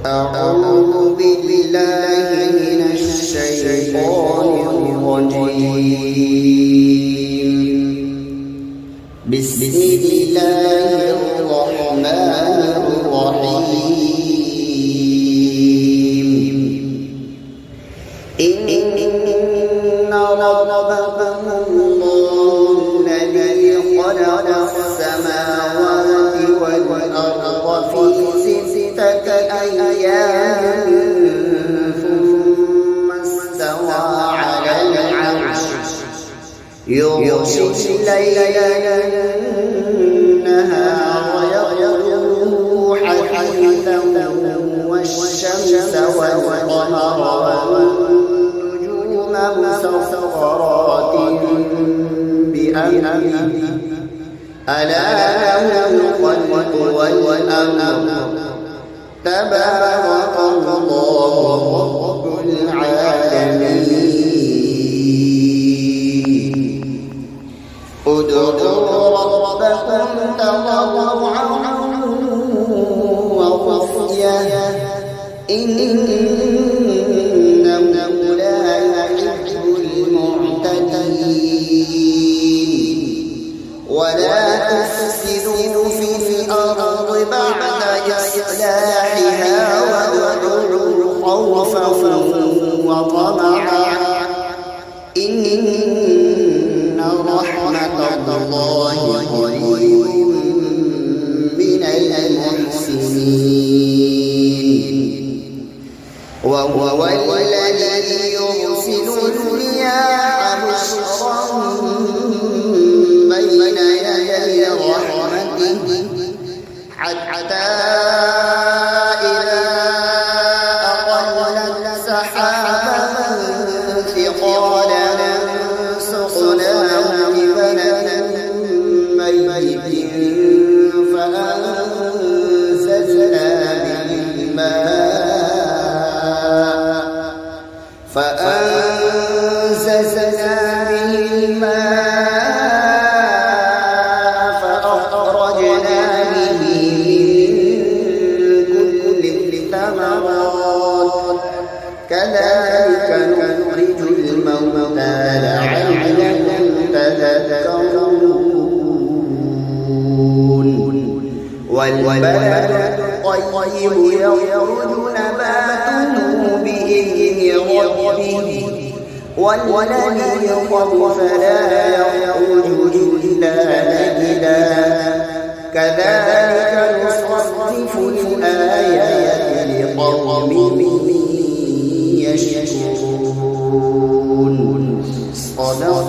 أعوذ بالله من الشيطان الرجيم. بسم الله الرحمن الرحيم. إن ربكم الله الذي خلق السماوات والأرض في 6 أيام ثم استوى على العرش يغشي الليل النهار ويطلبه حثيثا والشمس والقمر والنجوم مسخرات بأمره ألا له الخلق والأمر تبارك الله رب العالمين. ادعوا ربكم تضرعا وخفية إنه لا يحب المعتدين. ولا تفسدوا في الأرض بعد إصلاحها وادعوه خوفا وطمعا إن رحمة الله قريب من المحسنين. وهو الذي يرسل الرياح بشرا بين يدي رحمته حتى إذا أقلت سحابا ثقالا سقناه لبلد ميت فأنزلنا به الماء فأخرجنا به من كل الثمرات كذلك نخرج الموتى لعلكم تذكرون. والبلد الطيب يخرج نباته بإذن ربه والذي خبث لا يخرج إلا نكدا كذلك نصرف الآيات لقوم يشكرون. صدق